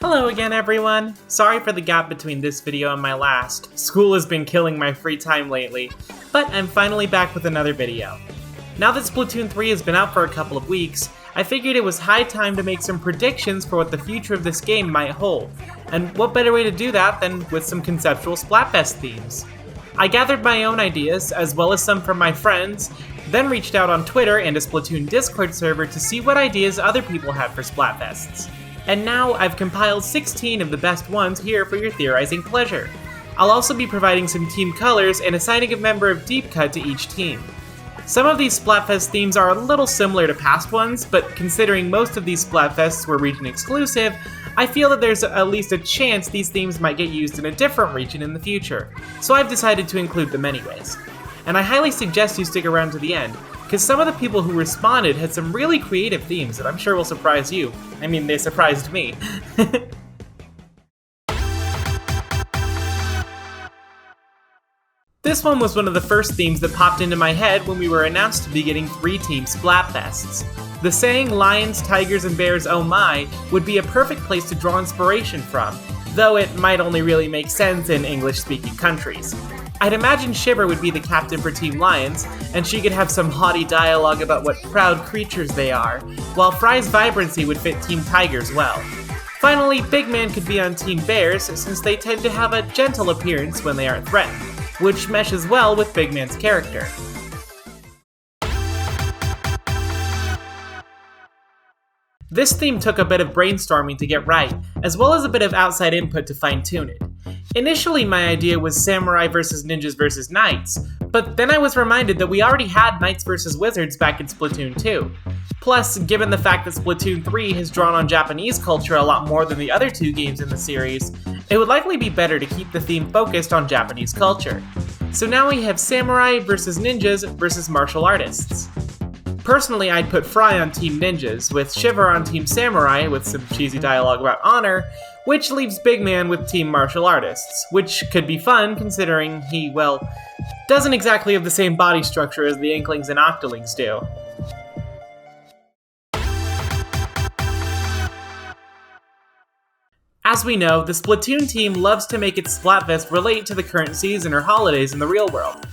Hello again, everyone! Sorry for the gap between this video and my last. School has been killing my free time lately, but I'm finally back with another video. Now that Splatoon 3 has been out for a couple of weeks, I figured it was high time to make some predictions for what the future of this game might hold. And what better way to do that than with some conceptual Splatfest themes? I gathered my own ideas, as well as some from my friends, then reached out on Twitter and a Splatoon Discord server to see what ideas other people had for Splatfests. And now I've compiled 16 of the best ones here for your theorizing pleasure. I'll also be providing some team colors and assigning a member of Deep Cut to each team. Some of these Splatfest themes are a little similar to past ones, but considering most of these Splatfests were region exclusive, I feel that there's at least a chance these themes might get used in a different region in the future, so I've decided to include them anyways. And I highly suggest you stick around to the end, because some of the people who responded had some really creative themes that I'm sure will surprise you. I mean, they surprised me. This one was one of the first themes that popped into my head when we were announced to be getting 3-team Splatfests. The saying lions, tigers, and bears oh my would be a perfect place to draw inspiration from, though it might only really make sense in English-speaking countries. I'd imagine Shiver would be the captain for Team Lions, and she could have some haughty dialogue about what proud creatures they are, while Fry's vibrancy would fit Team Tigers well. Finally, Big Man could be on Team Bears, since they tend to have a gentle appearance when they aren't threatened, which meshes well with Big Man's character. This theme took a bit of brainstorming to get right, as well as a bit of outside input to fine-tune it. Initially, my idea was Samurai vs Ninjas vs Knights, but then I was reminded that we already had Knights vs Wizards back in Splatoon 2. Plus, given the fact that Splatoon 3 has drawn on Japanese culture a lot more than the other two games in the series, it would likely be better to keep the theme focused on Japanese culture. So now we have Samurai vs Ninjas vs Martial Artists. Personally, I'd put Fry on Team Ninjas, with Shiver on Team Samurai with some cheesy dialogue about honor, which leaves Big Man with Team Martial Artists, which could be fun considering he, well, doesn't exactly have the same body structure as the Inklings and Octolings do. As we know, the Splatoon team loves to make its Splatfest relate to the current season or holidays in the real world.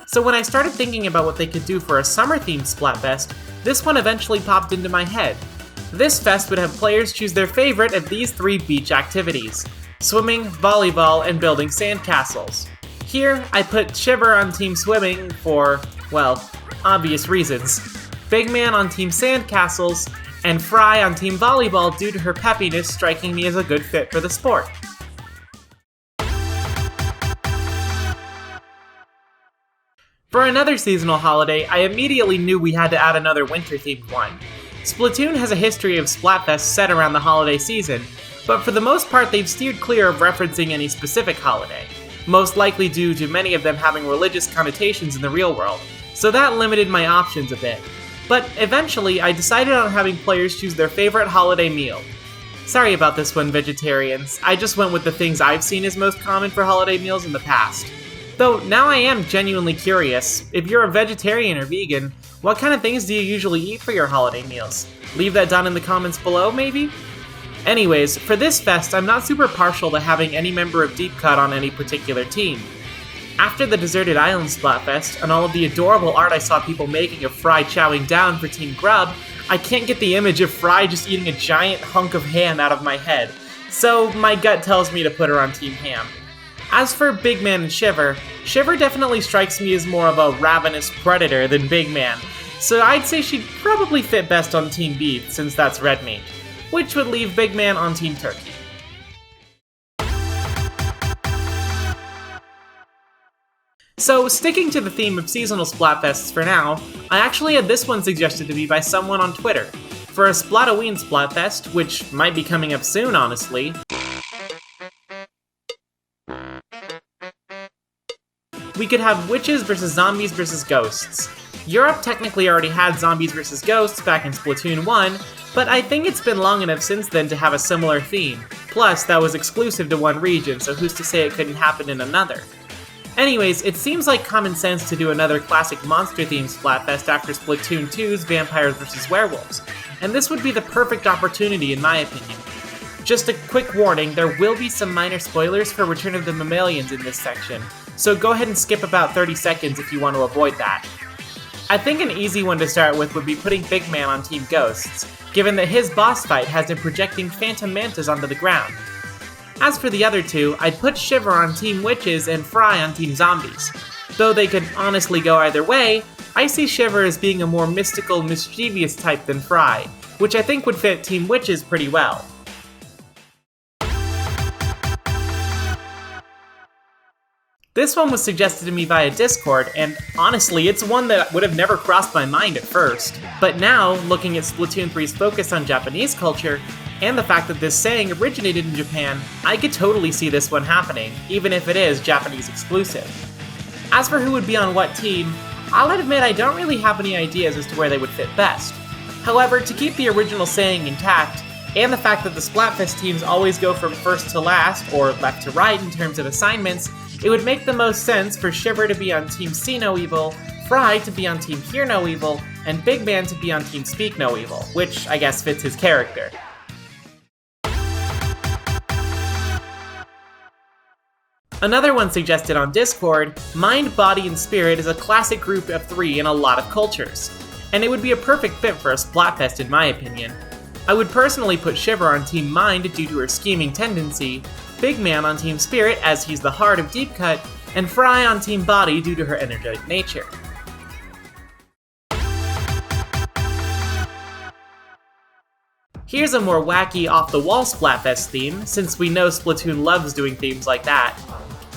So when I started thinking about what they could do for a summer-themed Splatfest, this one eventually popped into my head. This fest would have players choose their favorite of these 3 beach activities: swimming, volleyball, and building sandcastles. Here, I put Shiver on Team Swimming for, well, obvious reasons, Big Man on Team Sandcastles, and Fry on Team Volleyball due to her peppiness striking me as a good fit for the sport. For another seasonal holiday, I immediately knew we had to add another winter-themed one. Splatoon has a history of Splatfests set around the holiday season, but for the most part they've steered clear of referencing any specific holiday, most likely due to many of them having religious connotations in the real world, so that limited my options a bit. But eventually, I decided on having players choose their favorite holiday meal. Sorry about this one, vegetarians, I just went with the things I've seen as most common for holiday meals in the past. Though, now I am genuinely curious, if you're a vegetarian or vegan, what kind of things do you usually eat for your holiday meals? Leave that down in the comments below, maybe? Anyways, for this fest, I'm not super partial to having any member of Deep Cut on any particular team. After the Deserted Island Splatfest, and all of the adorable art I saw people making of Fry chowing down for Team Grub, I can't get the image of Fry just eating a giant hunk of ham out of my head, so my gut tells me to put her on Team Ham. As for Big Man and Shiver, Shiver definitely strikes me as more of a ravenous predator than Big Man, so I'd say she'd probably fit best on Team Beef since that's red meat, which would leave Big Man on Team Turkey. So, sticking to the theme of seasonal Splatfests for now, I actually had this one suggested to me by someone on Twitter. For a Splatoween Splatfest, which might be coming up soon honestly, we could have witches versus zombies versus ghosts. Europe technically already had zombies versus ghosts back in Splatoon 1, but I think it's been long enough since then to have a similar theme. Plus, that was exclusive to one region, so who's to say it couldn't happen in another? Anyways, it seems like common sense to do another classic monster-themed Splatfest after Splatoon 2's Vampires vs Werewolves, and this would be the perfect opportunity in my opinion. Just a quick warning, there will be some minor spoilers for Return of the Mammalians in this section, so go ahead and skip about 30 seconds if you want to avoid that. I think an easy one to start with would be putting Big Man on Team Ghosts, given that his boss fight has him projecting phantom mantas onto the ground. As for the other two, I'd put Shiver on Team Witches and Fry on Team Zombies. Though they could honestly go either way, I see Shiver as being a more mystical, mischievous type than Fry, which I think would fit Team Witches pretty well. This one was suggested to me via Discord, and honestly, it's one that would have never crossed my mind at first. But now, looking at Splatoon 3's focus on Japanese culture, and the fact that this saying originated in Japan, I could totally see this one happening, even if it is Japanese exclusive. As for who would be on what team, I'll admit I don't really have any ideas as to where they would fit best. However, to keep the original saying intact, and the fact that the Splatfest teams always go from first to last, or left to right in terms of assignments, it would make the most sense for Shiver to be on Team See No Evil, Fry to be on Team Hear No Evil, and Big Man to be on Team Speak No Evil, which I guess fits his character. Another one suggested on Discord, Mind, Body, and Spirit is a classic group of three in a lot of cultures, and it would be a perfect fit for a Splatfest in my opinion. I would personally put Shiver on Team Mind due to her scheming tendency, Big Man on Team Spirit as he's the heart of Deep Cut, and Fry on Team Body due to her energetic nature. Here's a more wacky, off-the-wall Splatfest theme, since we know Splatoon loves doing themes like that.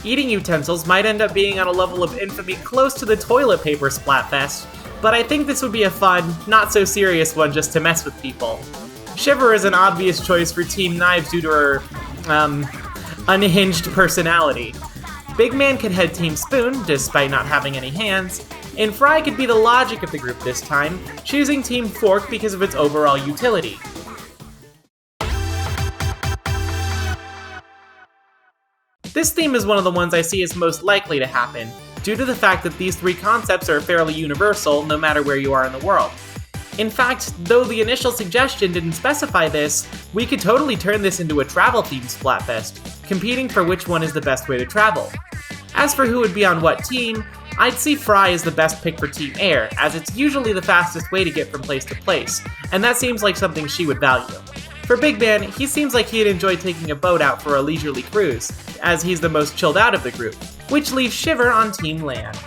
Eating utensils might end up being on a level of infamy close to the toilet paper Splatfest, but I think this would be a fun, not-so-serious one just to mess with people. Shiver is an obvious choice for Team Knives due to her, unhinged personality. Big Man could head Team Spoon, despite not having any hands, and Fry could be the logic of the group this time, choosing Team Fork because of its overall utility. This theme is one of the ones I see as most likely to happen, due to the fact that these three concepts are fairly universal no matter where you are in the world. In fact, though the initial suggestion didn't specify this, we could totally turn this into a travel-themed Splatfest, competing for which one is the best way to travel. As for who would be on what team, I'd see Fry as the best pick for Team Air, as it's usually the fastest way to get from place to place, and that seems like something she would value. For Big Man, he seems like he'd enjoy taking a boat out for a leisurely cruise, as he's the most chilled out of the group, which leaves Shiver on Team Land.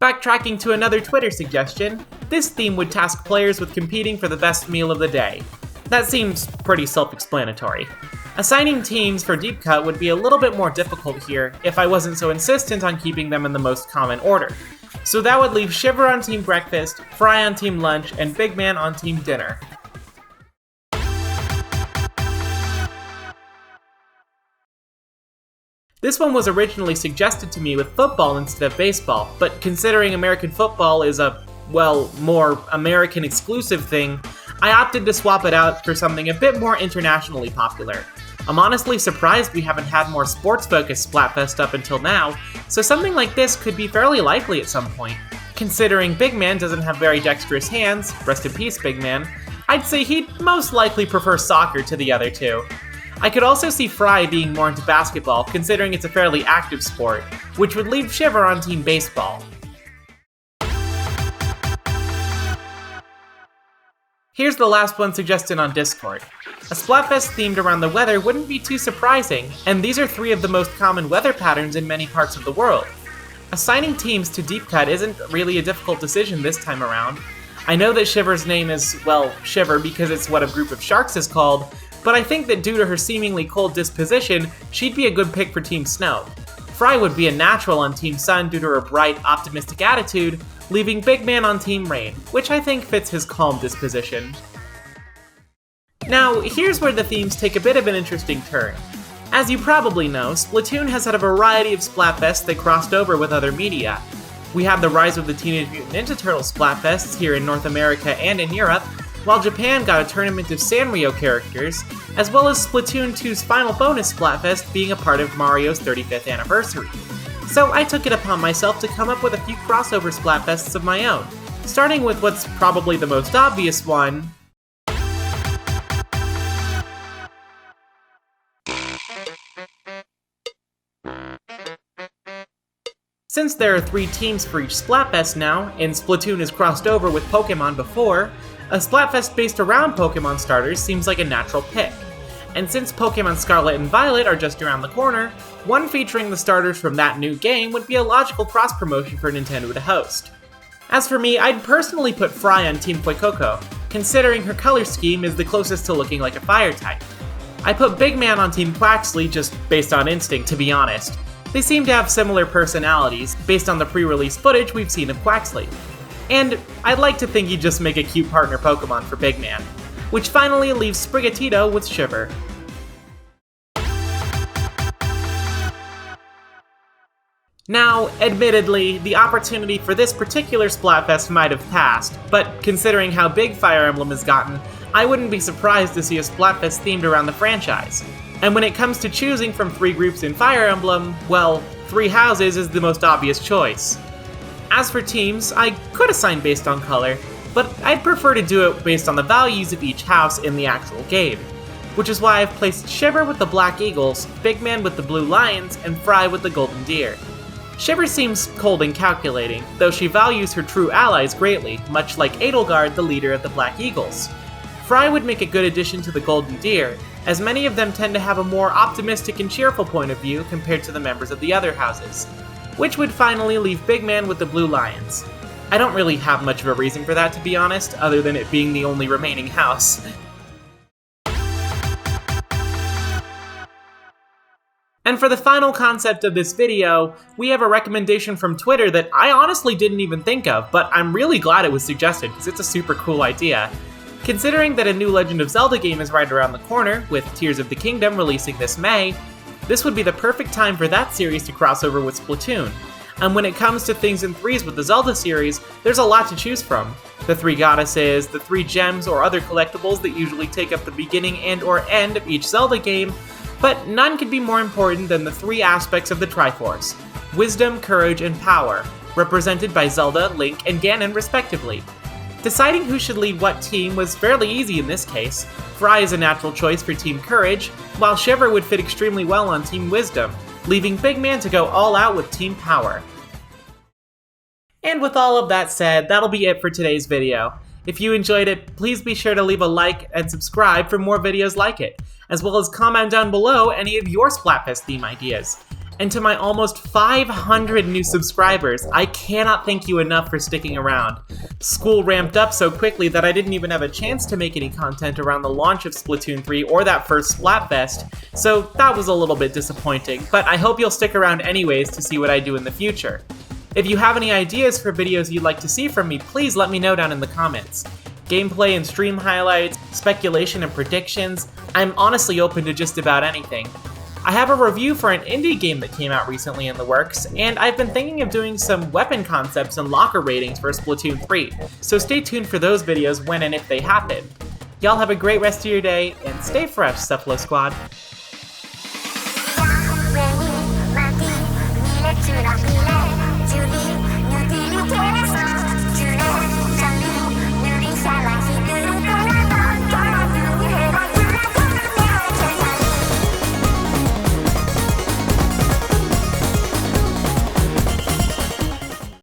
Backtracking to another Twitter suggestion, this theme would task players with competing for the best meal of the day. That seems pretty self-explanatory. Assigning teams for Deep Cut would be a little bit more difficult here if I wasn't so insistent on keeping them in the most common order. So that would leave Shiver on Team Breakfast, Fry on Team Lunch, and Big Man on Team Dinner. This one was originally suggested to me with football instead of baseball, but considering American football is a, well, more American exclusive thing, I opted to swap it out for something a bit more internationally popular. I'm honestly surprised we haven't had more sports-focused Splatfest up until now, so something like this could be fairly likely at some point. Considering Big Man doesn't have very dexterous hands, rest in peace Big Man, I'd say he'd most likely prefer soccer to the other two. I could also see Fry being more into basketball, considering it's a fairly active sport, which would leave Shiver on Team Baseball. Here's the last one suggested on Discord. A Splatfest themed around the weather wouldn't be too surprising, and these are three of the most common weather patterns in many parts of the world. Assigning teams to Deep Cut isn't really a difficult decision this time around. I know that Shiver's name is, well, Shiver because it's what a group of sharks is called, but I think that due to her seemingly cold disposition, she'd be a good pick for Team Snow. Fry would be a natural on Team Sun due to her bright, optimistic attitude, leaving Big Man on Team Rain, which I think fits his calm disposition. Now, here's where the themes take a bit of an interesting turn. As you probably know, Splatoon has had a variety of Splatfests that crossed over with other media. We had the rise of the Teenage Mutant Ninja Turtles Splatfests here in North America and in Europe, while Japan got a tournament of Sanrio characters, as well as Splatoon 2's final bonus Splatfest being a part of Mario's 35th anniversary. So I took it upon myself to come up with a few crossover Splatfests of my own. starting with what's probably the most obvious one. Since there are 3 teams for each Splatfest now, and Splatoon has crossed over with Pokemon before, a Splatfest based around Pokemon starters seems like a natural pick. And since Pokemon Scarlet and Violet are just around the corner, one featuring the starters from that new game would be a logical cross-promotion for Nintendo to host. As for me, I'd personally put Fry on Team Fuecoco, considering her color scheme is the closest to looking like a fire type. I put Big Man on Team Quaxley just based on instinct, to be honest. They seem to have similar personalities, based on the pre-release footage we've seen of Quaxley. And I'd like to think he'd just make a cute partner Pokemon for Big Man, which finally leaves Sprigatito with Shiver. Now, admittedly, the opportunity for this particular Splatfest might have passed, but considering how big Fire Emblem has gotten, I wouldn't be surprised to see a Splatfest themed around the franchise. And when it comes to choosing from 3 groups in Fire Emblem, well, 3 houses is the most obvious choice. As for teams, I could assign based on color, but I'd prefer to do it based on the values of each house in the actual game, which is why I've placed Shiver with the Black Eagles, Big Man with the Blue Lions, and Fry with the Golden Deer. Shiver seems cold and calculating, though she values her true allies greatly, much like Edelgard, the leader of the Black Eagles. Fry would make a good addition to the Golden Deer, as many of them tend to have a more optimistic and cheerful point of view compared to the members of the other houses, which would finally leave Big Man with the Blue Lions. I don't really have much of a reason for that, to be honest, other than it being the only remaining house. And for the final concept of this video, we have a recommendation from Twitter that I honestly didn't even think of, but I'm really glad it was suggested because it's a super cool idea. Considering that a new Legend of Zelda game is right around the corner, with Tears of the Kingdom releasing this May, this would be the perfect time for that series to cross over with Splatoon. And when it comes to things in 3's with the Zelda series, there's a lot to choose from. The 3 goddesses, the 3 gems or other collectibles that usually take up the beginning and or end of each Zelda game, but none could be more important than the 3 aspects of the Triforce: Wisdom, Courage, and Power, represented by Zelda, Link, and Ganon respectively. Deciding who should lead what team was fairly easy in this case. Fry is a natural choice for Team Courage, while Shiver would fit extremely well on Team Wisdom, leaving Big Man to go all out with Team Power. And with all of that said, that'll be it for today's video. If you enjoyed it, please be sure to leave a like and subscribe for more videos like it, as well as comment down below any of your Splatfest theme ideas. And to my almost 500 new subscribers, I cannot thank you enough for sticking around. School ramped up so quickly that I didn't even have a chance to make any content around the launch of Splatoon 3 or that first Splatfest, so that was a little bit disappointing, but I hope you'll stick around anyways to see what I do in the future. If you have any ideas for videos you'd like to see from me, please let me know down in the comments. Gameplay and stream highlights, speculation and predictions, I'm honestly open to just about anything. I have a review for an indie game that came out recently in the works, and I've been thinking of doing some weapon concepts and locker ratings for Splatoon 3, so stay tuned for those videos when and if they happen. Y'all have a great rest of your day, and stay fresh, Cephalo Squad.